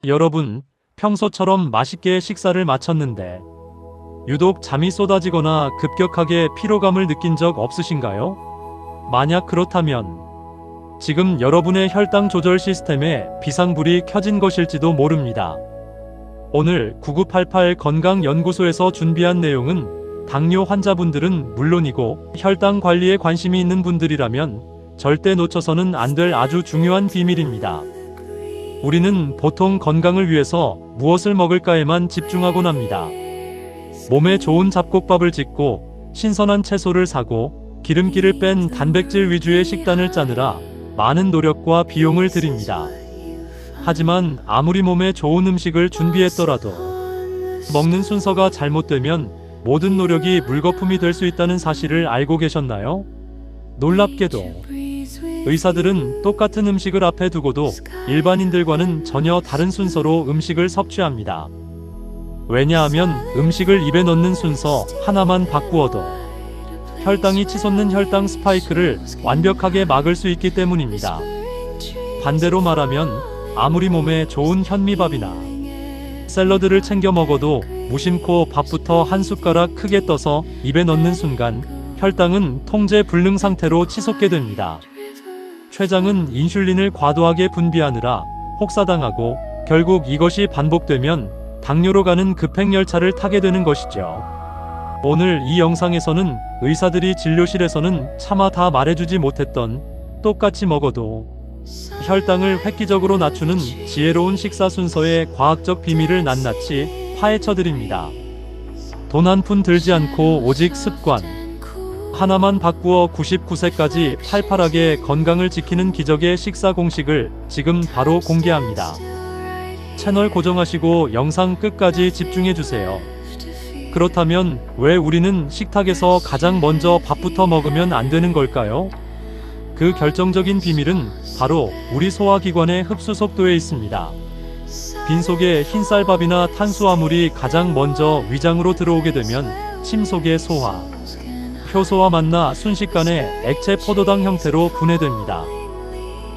여러분, 평소처럼 맛있게 식사를 마쳤는데 유독 잠이 쏟아지거나 급격하게 피로감을 느낀 적 없으신가요? 만약 그렇다면 지금 여러분의 혈당 조절 시스템에 비상불이 켜진 것일지도 모릅니다. 오늘 9988 건강연구소에서 준비한 내용은 당뇨 환자분들은 물론이고 혈당 관리에 관심이 있는 분들이라면 절대 놓쳐서는 안 될 아주 중요한 비밀입니다. 우리는 보통 건강을 위해서 무엇을 먹을까에만 집중하곤 합니다. 몸에 좋은 잡곡밥을 짓고 신선한 채소를 사고 기름기를 뺀 단백질 위주의 식단을 짜느라 많은 노력과 비용을 들입니다. 하지만 아무리 몸에 좋은 음식을 준비했더라도 먹는 순서가 잘못되면 모든 노력이 물거품이 될 수 있다는 사실을 알고 계셨나요? 놀랍게도 의사들은 똑같은 음식을 앞에 두고도 일반인들과는 전혀 다른 순서로 음식을 섭취합니다. 왜냐하면 음식을 입에 넣는 순서 하나만 바꾸어도 혈당이 치솟는 혈당 스파이크를 완벽하게 막을 수 있기 때문입니다. 반대로 말하면 아무리 몸에 좋은 현미밥이나 샐러드를 챙겨 먹어도 무심코 밥부터 한 숟가락 크게 떠서 입에 넣는 순간 혈당은 통제 불능 상태로 치솟게 됩니다. 췌장은 인슐린을 과도하게 분비하느라 혹사당하고 결국 이것이 반복되면 당뇨로 가는 급행열차를 타게 되는 것이죠. 오늘 이 영상에서는 의사들이 진료실에서는 차마 다 말해주지 못했던 똑같이 먹어도 혈당을 획기적으로 낮추는 지혜로운 식사 순서의 과학적 비밀을 낱낱이 파헤쳐드립니다. 돈 한 푼 들지 않고 오직 습관 하나만 바꾸어 99세까지 팔팔하게 건강을 지키는 기적의 식사 공식을 지금 바로 공개합니다. 채널 고정하시고 영상 끝까지 집중해주세요. 그렇다면 왜 우리는 식탁에서 가장 먼저 밥부터 먹으면 안 되는 걸까요? 그 결정적인 비밀은 바로 우리 소화기관의 흡수 속도에 있습니다. 빈속에 흰쌀밥이나 탄수화물이 가장 먼저 위장으로 들어오게 되면 침 속의 소화, 효소와 만나 순식간에 액체 포도당 형태로 분해됩니다.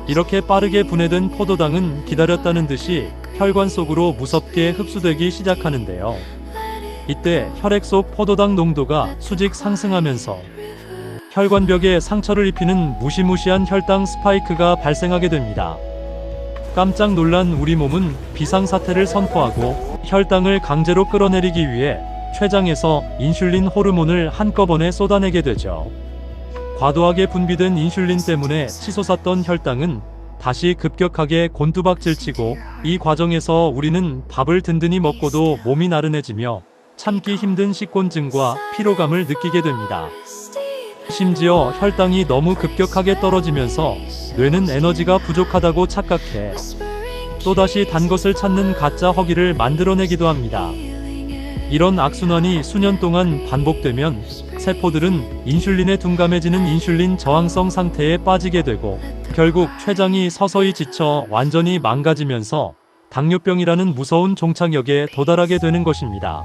이렇게 빠르게 분해된 포도당은 기다렸다는 듯이 혈관 속으로 무섭게 흡수되기 시작하는데요. 이때 혈액 속 포도당 농도가 수직 상승하면서 혈관벽에 상처를 입히는 무시무시한 혈당 스파이크가 발생하게 됩니다. 깜짝 놀란 우리 몸은 비상사태를 선포하고 혈당을 강제로 끌어내리기 위해 췌장에서 인슐린 호르몬을 한꺼번에 쏟아내게 되죠. 과도하게 분비된 인슐린 때문에 치솟았던 혈당은 다시 급격하게 곤두박질치고 이 과정에서 우리는 밥을 든든히 먹고도 몸이 나른해지며 참기 힘든 식곤증과 피로감을 느끼게 됩니다. 심지어 혈당이 너무 급격하게 떨어지면서 뇌는 에너지가 부족하다고 착각해 또다시 단 것을 찾는 가짜 허기를 만들어내기도 합니다. 이런 악순환이 수년 동안 반복되면 세포들은 인슐린에 둔감해지는 인슐린 저항성 상태에 빠지게 되고 결국 췌장이 서서히 지쳐 완전히 망가지면서 당뇨병이라는 무서운 종착역에 도달하게 되는 것입니다.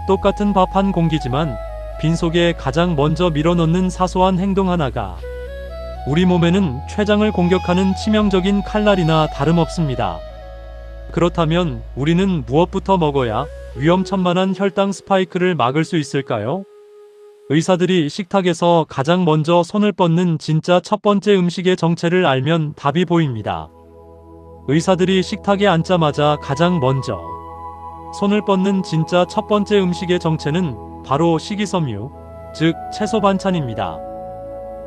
똑같은 밥 한 공기지만 빈속에 가장 먼저 밀어넣는 사소한 행동 하나가 우리 몸에는 췌장을 공격하는 치명적인 칼날이나 다름없습니다. 그렇다면 우리는 무엇부터 먹어야 위험천만한 혈당 스파이크를 막을 수 있을까요? 의사들이 식탁에서 가장 먼저 손을 뻗는 진짜 첫 번째 음식의 정체를 알면 답이 보입니다. 의사들이 식탁에 앉자마자 가장 먼저 손을 뻗는 진짜 첫 번째 음식의 정체는 바로 식이섬유, 즉 채소 반찬입니다.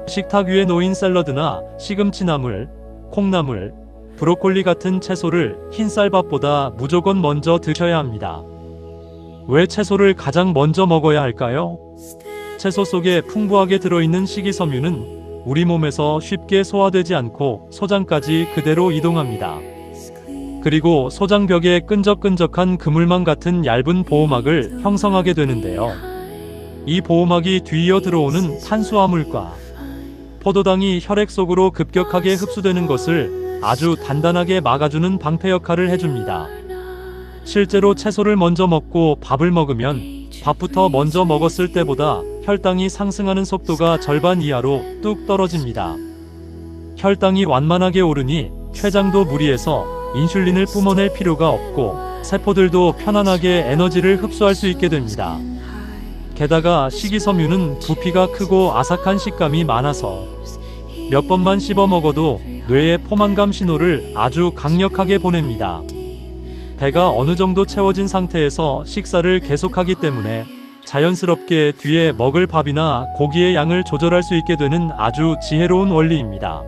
식탁 위에 놓인 샐러드나 시금치나물, 콩나물, 브로콜리 같은 채소를 흰쌀밥보다 무조건 먼저 드셔야 합니다. 왜 채소를 가장 먼저 먹어야 할까요? 채소 속에 풍부하게 들어있는 식이섬유는 우리 몸에서 쉽게 소화되지 않고 소장까지 그대로 이동합니다. 그리고 소장벽에 끈적끈적한 그물망 같은 얇은 보호막을 형성하게 되는데요. 이 보호막이 뒤이어 들어오는 탄수화물과 포도당이 혈액 속으로 급격하게 흡수되는 것을 아주 단단하게 막아주는 방패 역할을 해줍니다. 실제로 채소를 먼저 먹고 밥을 먹으면 밥부터 먼저 먹었을 때보다 혈당이 상승하는 속도가 절반 이하로 뚝 떨어집니다. 혈당이 완만하게 오르니 췌장도 무리해서 인슐린을 뿜어낼 필요가 없고 세포들도 편안하게 에너지를 흡수할 수 있게 됩니다. 게다가 식이섬유는 부피가 크고 아삭한 식감이 많아서 몇 번만 씹어 먹어도 뇌에 포만감 신호를 아주 강력하게 보냅니다. 배가 어느 정도 채워진 상태에서 식사를 계속하기 때문에 자연스럽게 뒤에 먹을 밥이나 고기의 양을 조절할 수 있게 되는 아주 지혜로운 원리입니다.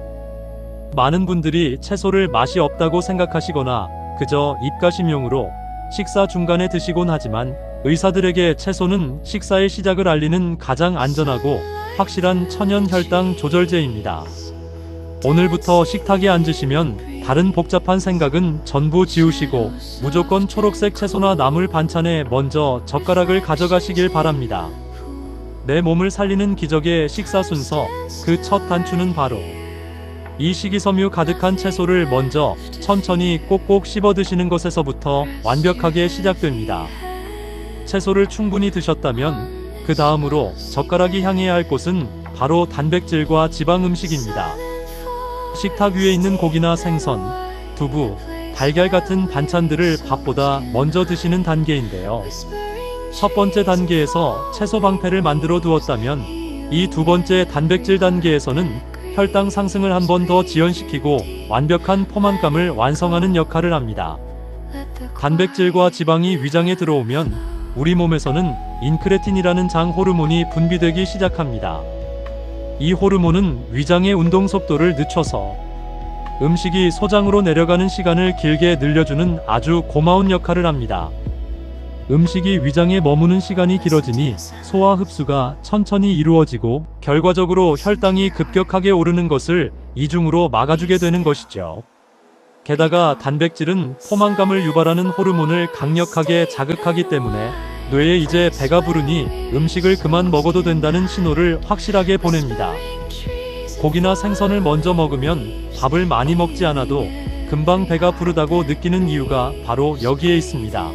많은 분들이 채소를 맛이 없다고 생각하시거나 그저 입가심용으로 식사 중간에 드시곤 하지만 의사들에게 채소는 식사의 시작을 알리는 가장 안전하고 확실한 천연 혈당 조절제입니다. 오늘부터 식탁에 앉으시면 다른 복잡한 생각은 전부 지우시고 무조건 초록색 채소나 나물 반찬에 먼저 젓가락을 가져가시길 바랍니다. 내 몸을 살리는 기적의 식사 순서, 그 첫 단추는 바로 이 식이섬유 가득한 채소를 먼저 천천히 꼭꼭 씹어 드시는 것에서부터 완벽하게 시작됩니다. 채소를 충분히 드셨다면 그 다음으로 젓가락이 향해야 할 곳은 바로 단백질과 지방 음식입니다. 식탁 위에 있는 고기나 생선, 두부, 달걀 같은 반찬들을 밥보다 먼저 드시는 단계인데요. 첫 번째 단계에서 채소 방패를 만들어 두었다면 이 두 번째 단백질 단계에서는 혈당 상승을 한 번 더 지연시키고 완벽한 포만감을 완성하는 역할을 합니다. 단백질과 지방이 위장에 들어오면 우리 몸에서는 인크레틴이라는 장 호르몬이 분비되기 시작합니다. 이 호르몬은 위장의 운동 속도를 늦춰서 음식이 소장으로 내려가는 시간을 길게 늘려주는 아주 고마운 역할을 합니다. 음식이 위장에 머무는 시간이 길어지니 소화 흡수가 천천히 이루어지고 결과적으로 혈당이 급격하게 오르는 것을 이중으로 막아주게 되는 것이죠. 게다가 단백질은 포만감을 유발하는 호르몬을 강력하게 자극하기 때문에 뇌에 이제 배가 부르니 음식을 그만 먹어도 된다는 신호를 확실하게 보냅니다. 고기나 생선을 먼저 먹으면 밥을 많이 먹지 않아도 금방 배가 부르다고 느끼는 이유가 바로 여기에 있습니다.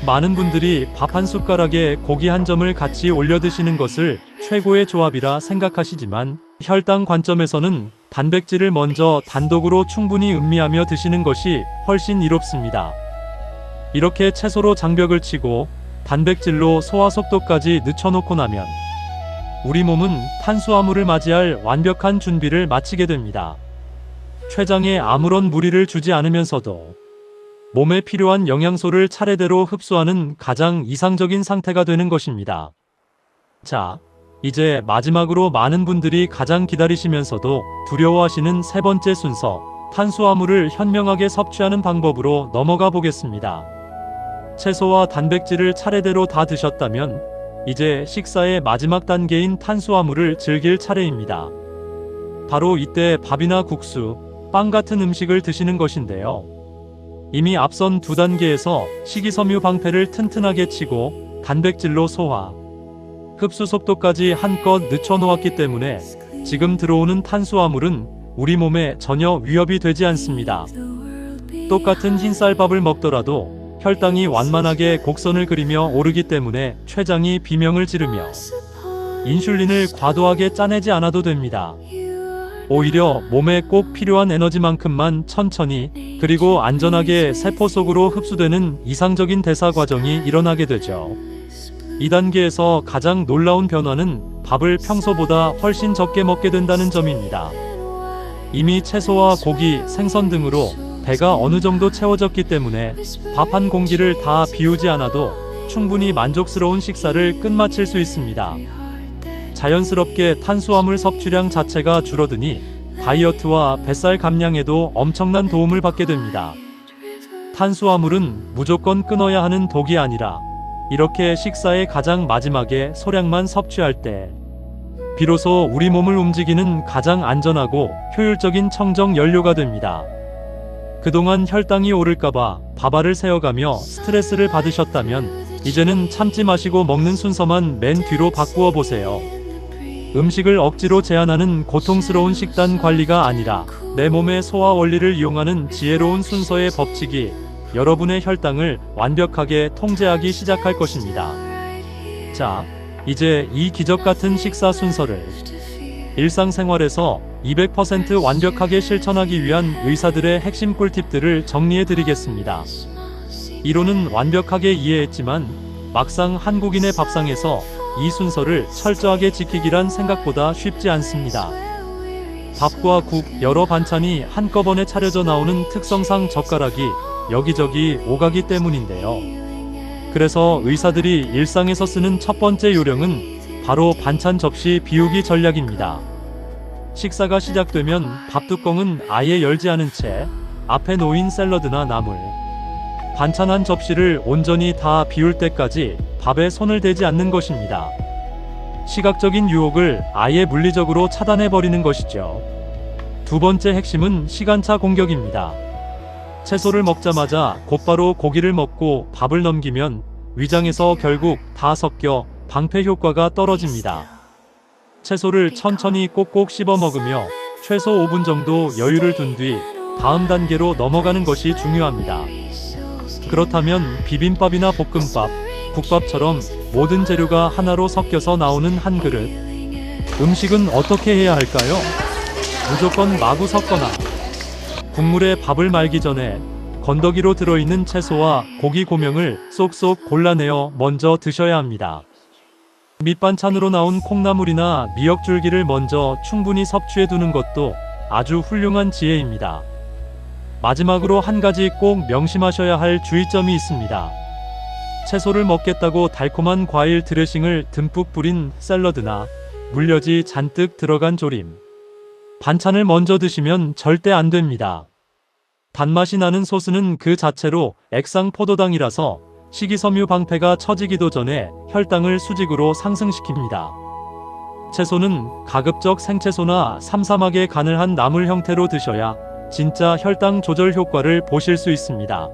많은 분들이 밥 한 숟가락에 고기 한 점을 같이 올려 드시는 것을 최고의 조합이라 생각하시지만 혈당 관점에서는 단백질을 먼저 단독으로 충분히 음미하며 드시는 것이 훨씬 이롭습니다. 이렇게 채소로 장벽을 치고 단백질로 소화 속도까지 늦춰놓고 나면 우리 몸은 탄수화물을 맞이할 완벽한 준비를 마치게 됩니다. 췌장에 아무런 무리를 주지 않으면서도 몸에 필요한 영양소를 차례대로 흡수하는 가장 이상적인 상태가 되는 것입니다. 자, 이제 마지막으로 많은 분들이 가장 기다리시면서도 두려워하시는 세 번째 순서, 탄수화물을 현명하게 섭취하는 방법으로 넘어가 보겠습니다. 채소와 단백질을 차례대로 다 드셨다면 이제 식사의 마지막 단계인 탄수화물을 즐길 차례입니다. 바로 이때 밥이나 국수, 빵 같은 음식을 드시는 것인데요. 이미 앞선 두 단계에서 식이섬유 방패를 튼튼하게 치고 단백질로 소화, 흡수 속도까지 한껏 늦춰놓았기 때문에 지금 들어오는 탄수화물은 우리 몸에 전혀 위협이 되지 않습니다. 똑같은 흰쌀밥을 먹더라도 혈당이 완만하게 곡선을 그리며 오르기 때문에 췌장이 비명을 지르며 인슐린을 과도하게 짜내지 않아도 됩니다. 오히려 몸에 꼭 필요한 에너지만큼만 천천히 그리고 안전하게 세포 속으로 흡수되는 이상적인 대사 과정이 일어나게 되죠. 이 단계에서 가장 놀라운 변화는 밥을 평소보다 훨씬 적게 먹게 된다는 점입니다. 이미 채소와 고기, 생선 등으로 배가 어느 정도 채워졌기 때문에 밥 한 공기를 다 비우지 않아도 충분히 만족스러운 식사를 끝마칠 수 있습니다. 자연스럽게 탄수화물 섭취량 자체가 줄어드니 다이어트와 뱃살 감량에도 엄청난 도움을 받게 됩니다. 탄수화물은 무조건 끊어야 하는 독이 아니라 이렇게 식사의 가장 마지막에 소량만 섭취할 때 비로소 우리 몸을 움직이는 가장 안전하고 효율적인 청정 연료가 됩니다. 그동안 혈당이 오를까봐 밥알을 세어가며 스트레스를 받으셨다면 이제는 참지 마시고 먹는 순서만 맨 뒤로 바꾸어 보세요. 음식을 억지로 제한하는 고통스러운 식단 관리가 아니라 내 몸의 소화 원리를 이용하는 지혜로운 순서의 법칙이 여러분의 혈당을 완벽하게 통제하기 시작할 것입니다. 자, 이제 이 기적 같은 식사 순서를 일상생활에서 200% 완벽하게 실천하기 위한 의사들의 핵심 꿀팁들을 정리해 드리겠습니다. 이론은 완벽하게 이해했지만 막상 한국인의 밥상에서 이 순서를 철저하게 지키기란 생각보다 쉽지 않습니다. 밥과 국, 여러 반찬이 한꺼번에 차려져 나오는 특성상 젓가락이 여기저기 오가기 때문인데요. 그래서 의사들이 일상에서 쓰는 첫 번째 요령은 바로 반찬 접시 비우기 전략입니다. 식사가 시작되면 밥뚜껑은 아예 열지 않은 채 앞에 놓인 샐러드나 나물, 반찬 한 접시를 온전히 다 비울 때까지 밥에 손을 대지 않는 것입니다. 시각적인 유혹을 아예 물리적으로 차단해버리는 것이죠. 두 번째 핵심은 시간차 공격입니다. 채소를 먹자마자 곧바로 고기를 먹고 밥을 넘기면 위장에서 결국 다 섞여 방패 효과가 떨어집니다. 채소를 천천히 꼭꼭 씹어 먹으며 최소 5분 정도 여유를 둔 뒤 다음 단계로 넘어가는 것이 중요합니다. 그렇다면 비빔밥이나 볶음밥, 국밥처럼 모든 재료가 하나로 섞여서 나오는 한 그릇. 음식은 어떻게 해야 할까요? 무조건 마구 섞거나 국물에 밥을 말기 전에 건더기로 들어있는 채소와 고기 고명을 쏙쏙 골라내어 먼저 드셔야 합니다. 밑반찬으로 나온 콩나물이나 미역줄기를 먼저 충분히 섭취해 두는 것도 아주 훌륭한 지혜입니다. 마지막으로 한 가지 꼭 명심하셔야 할 주의점이 있습니다. 채소를 먹겠다고 달콤한 과일 드레싱을 듬뿍 뿌린 샐러드나 물엿이 잔뜩 들어간 조림, 반찬을 먼저 드시면 절대 안 됩니다. 단맛이 나는 소스는 그 자체로 액상 포도당이라서 식이섬유 방패가 처지기도 전에 혈당을 수직으로 상승시킵니다. 채소는 가급적 생채소나 삼삼하게 간을 한 나물 형태로 드셔야 진짜 혈당 조절 효과를 보실 수 있습니다.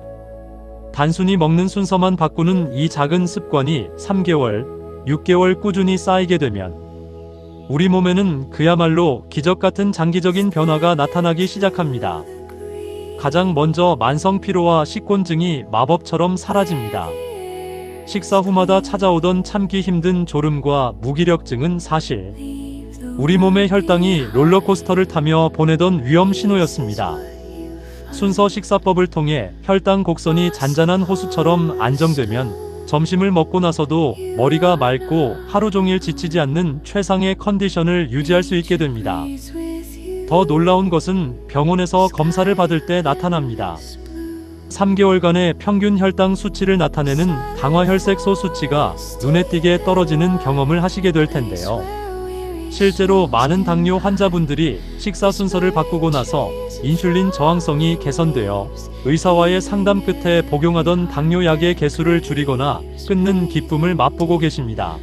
단순히 먹는 순서만 바꾸는 이 작은 습관이 3개월, 6개월 꾸준히 쌓이게 되면 우리 몸에는 그야말로 기적 같은 장기적인 변화가 나타나기 시작합니다. 가장 먼저 만성 피로와 식곤증이 마법처럼 사라집니다. 식사 후마다 찾아오던 참기 힘든 졸음과 무기력증은 사실 우리 몸의 혈당이 롤러코스터를 타며 보내던 위험 신호였습니다. 순서 식사법을 통해 혈당 곡선이 잔잔한 호수처럼 안정되면 점심을 먹고 나서도 머리가 맑고 하루 종일 지치지 않는 최상의 컨디션을 유지할 수 있게 됩니다. 더 놀라운 것은 병원에서 검사를 받을 때 나타납니다. 3개월간의 평균 혈당 수치를 나타내는 당화혈색소 수치가 눈에 띄게 떨어지는 경험을 하시게 될 텐데요. 실제로 많은 당뇨 환자분들이 식사 순서를 바꾸고 나서 인슐린 저항성이 개선되어 의사와의 상담 끝에 복용하던 당뇨약의 개수를 줄이거나 끊는 기쁨을 맛보고 계십니다.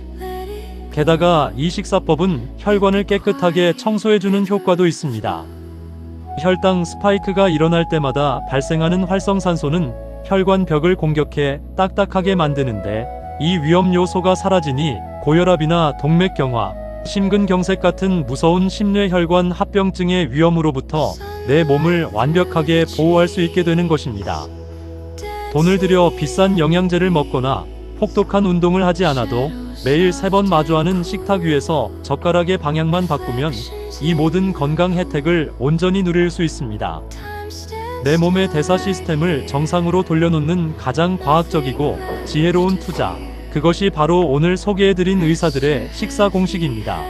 게다가 이 식사법은 혈관을 깨끗하게 청소해주는 효과도 있습니다. 혈당 스파이크가 일어날 때마다 발생하는 활성산소는 혈관 벽을 공격해 딱딱하게 만드는데 이 위험 요소가 사라지니 고혈압이나 동맥경화, 심근경색 같은 무서운 심뇌혈관 합병증의 위험으로부터 내 몸을 완벽하게 보호할 수 있게 되는 것입니다. 돈을 들여 비싼 영양제를 먹거나 혹독한 운동을 하지 않아도 매일 3번 마주하는 식탁 위에서 젓가락의 방향만 바꾸면 이 모든 건강 혜택을 온전히 누릴 수 있습니다. 내 몸의 대사 시스템을 정상으로 돌려놓는 가장 과학적이고 지혜로운 투자, 그것이 바로 오늘 소개해드린 의사들의 식사 공식입니다.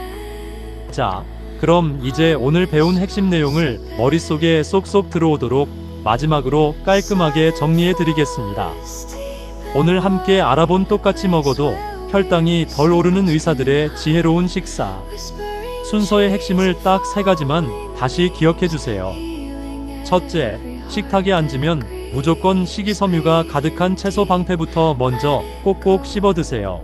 자, 그럼 이제 오늘 배운 핵심 내용을 머릿속에 쏙쏙 들어오도록 마지막으로 깔끔하게 정리해드리겠습니다. 오늘 함께 알아본 똑같이 먹어도 혈당이 덜 오르는 의사들의 지혜로운 식사. 순서의 핵심을 딱 3가지만 다시 기억해주세요. 첫째, 식탁에 앉으면 무조건 식이섬유가 가득한 채소 방패부터 먼저 꼭꼭 씹어 드세요.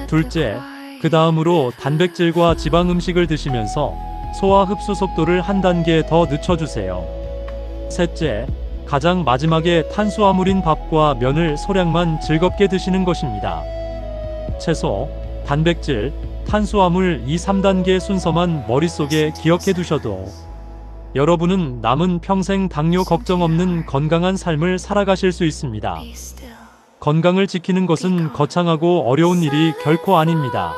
둘째, 그 다음으로 단백질과 지방 음식을 드시면서 소화 흡수 속도를 한 단계 더 늦춰주세요. 셋째, 가장 마지막에 탄수화물인 밥과 면을 소량만 즐겁게 드시는 것입니다. 채소, 단백질, 탄수화물 이 3단계 순서만 머릿속에 기억해 두셔도 여러분은 남은 평생 당뇨 걱정 없는 건강한 삶을 살아가실 수 있습니다. 건강을 지키는 것은 거창하고 어려운 일이 결코 아닙니다.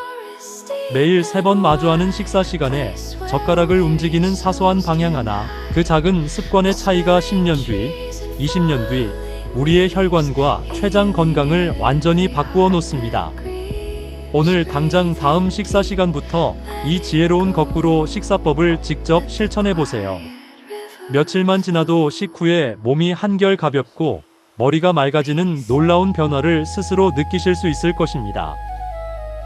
매일 3번 마주하는 식사 시간에 젓가락을 움직이는 사소한 방향 하나, 그 작은 습관의 차이가 10년 뒤, 20년 뒤 우리의 혈관과 췌장 건강을 완전히 바꾸어 놓습니다. 오늘 당장 다음 식사 시간부터 이 지혜로운 거꾸로 식사법을 직접 실천해 보세요. 며칠만 지나도 식후에 몸이 한결 가볍고 머리가 맑아지는 놀라운 변화를 스스로 느끼실 수 있을 것입니다.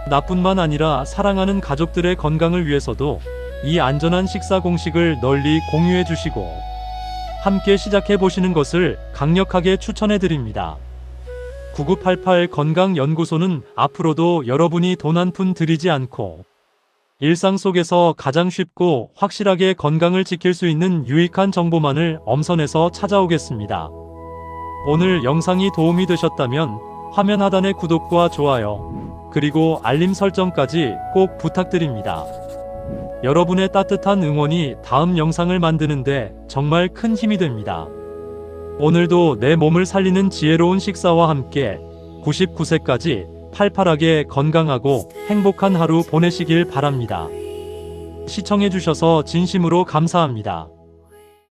나뿐만 아니라 사랑하는 가족들의 건강을 위해서도 이 안전한 식사 공식을 널리 공유해 주시고 함께 시작해 보시는 것을 강력하게 추천해 드립니다. 9988 건강연구소는 앞으로도 여러분이 돈 한 푼 들이지 않고 일상 속에서 가장 쉽고 확실하게 건강을 지킬 수 있는 유익한 정보만을 엄선해서 찾아오겠습니다. 오늘 영상이 도움이 되셨다면 화면 하단의 구독과 좋아요, 그리고 알림 설정까지 꼭 부탁드립니다. 여러분의 따뜻한 응원이 다음 영상을 만드는데 정말 큰 힘이 됩니다. 오늘도 내 몸을 살리는 지혜로운 식사와 함께 99세까지 팔팔하게 건강하고 행복한 하루 보내시길 바랍니다. 시청해주셔서 진심으로 감사합니다.